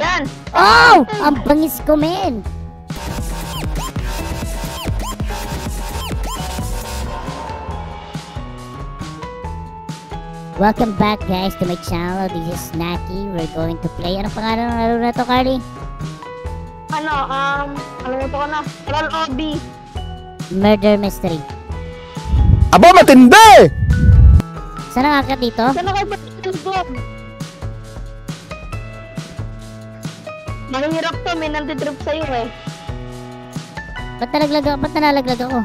Yan! Oh! Ang bangis ko, men! Welcome back, guys, to my channel. This is Snacky. We're going to play. Anong pangalan ng laro na to, Carly? Ano ko na? LOB. Murder Mystery. Aba, matindi! Saan ang akit dito? Saan na kayo ba yung mahirap to, may nandidrop sa'yo eh. Ba't nalaglag ako?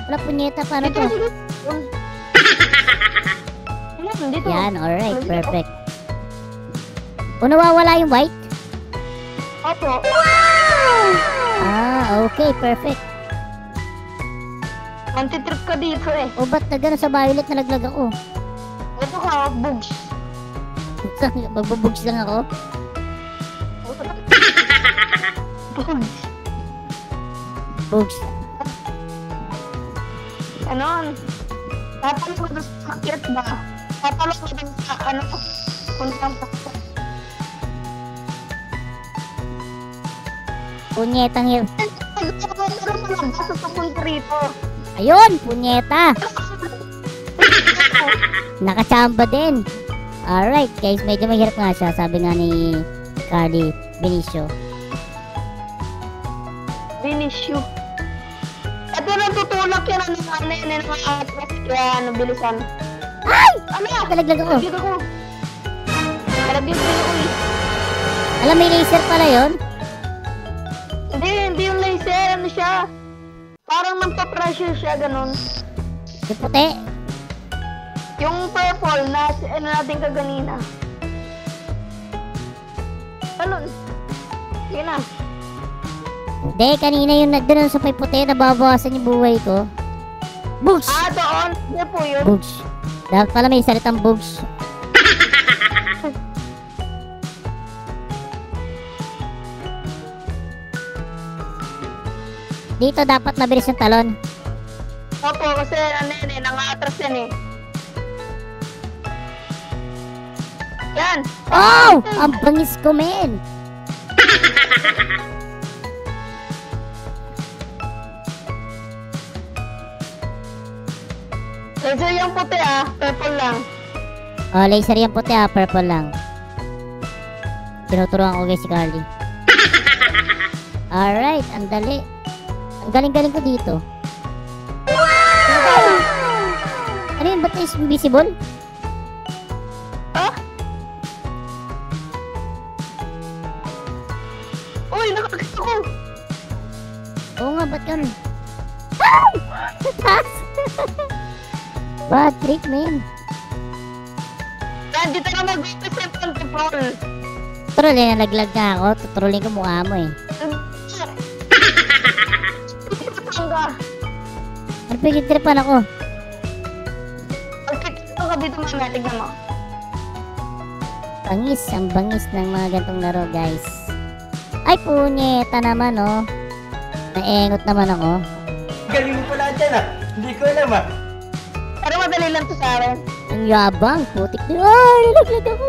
Wala punyeta, paano to? Dito. Yan, alright, perfect. O nawawala yung white? Opo. Ah, okay, perfect. Antitrip ka dito eh. O ba't na gano'n sa violet nalaglag ako? Ito ka, bugs. Magbabugs lang ako? Bugs. Bugs. Ganon. Tapos mo doon sa sakit ba? Tapos mo doon sa puntang pasok. Punyetang hir. Meron mo lang basta sa punta rito. Ayun, punyeta. Nakachamba din. Alright, guys, medyo mahirap nga siya. Sabi nga ni Carly Benicio. Ito natutulak yan ang mga atras kaya bilisan. Ay! Ano yan? Talaglag ako. Talaglag ko eh. Alam, may laser pala yun? Hindi yung laser. Ano siya? Parang magpa-pressure siya, ganun. Yung puti? Yung purple na natin kaganina. Ganun. Sige na. Hindi, kanina yung nagdanon sa may puti, nababawasan yung buhay ko. Bugs! Doon. Hindi po yun. Bugs. Dapat pala may salitang bugs. Dito dapat mabilis yung talon. Opo, kasi nangatras yan eh. Yan! Oh! Ang bangis ko, men! Laser yung puti purple lang. Oh, laser yung puti purple lang. Tinuturuan ko guys si Carly. Alright, ang dali. Ang galing-galing ko dito. Wow! Ano yun? Ba't is invisible? Uy, nakakita ko! Oo nga, ba't ganun? Ay! Taas! Bad trick, man. Yan, dito na mag-represent ng control. Troll, nalaglag na ako. Tutrolling ko mukha mo eh. Nagpigit-tripan ako. Pagkikita ka dito mga tignan mo. Bangis, ang bangis ng mga gantong laro, guys. Ay, punyeta naman, oh. Naengot naman ako. Galing mo pala dyan Hindi ko alam Pero madali lang to sa akin. Ang yabang, putik na. Ay, nalaglag ako.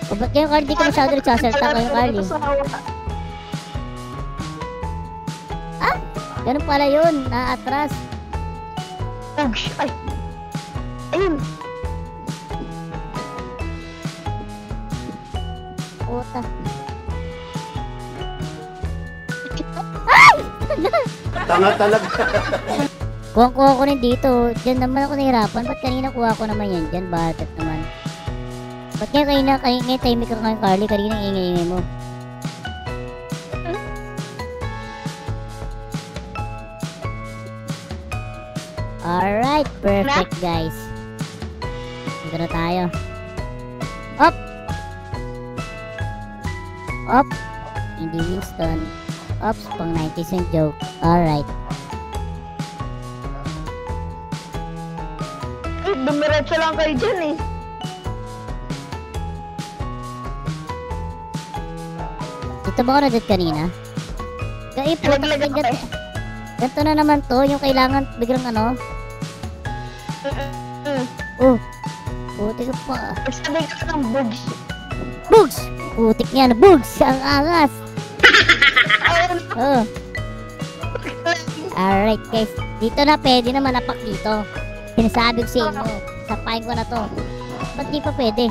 O, ba't kayo, Carly? Di ka masyado nagsasalta kayo, Carly. Ah, ganun pala yun. Naatras. Ay. Ayun. Puta. Ay! Tanga talaga. Kuha ko rin dito. Diyan naman ako nahirapan. Ba't kanina kuha ko naman yan? Diyan, batet naman. Ba't kaya ngayon timing ka ngayon, Carly? Kanina ingay-ingay mo. Alright, perfect guys. Dito na tayo. Up! Up! Hindi Winston. Ops, pang 90s yung joke. Alright. Dumiretso lang kayo dyan eh. Dito ba ako na dito kanina? Kaip, putik Nalaglag din ako dyan. Ganito na naman to, yung kailangan biglang ano. Mm. Oh, putik ka pa. Sabi ka ng bugs. Bugs! Putik niyan, bugs! Ang angas! Oh. Alright guys, dito na pwede na manapak dito. Sinasabi ko sa inyo, sapain ko na to. Ba't di pa pwede?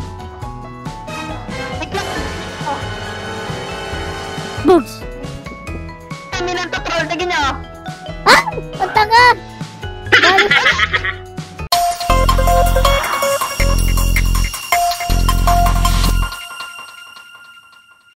Bugs! Kami ng tutorial, tigin nyo. Ah! Ang tanga! Balik!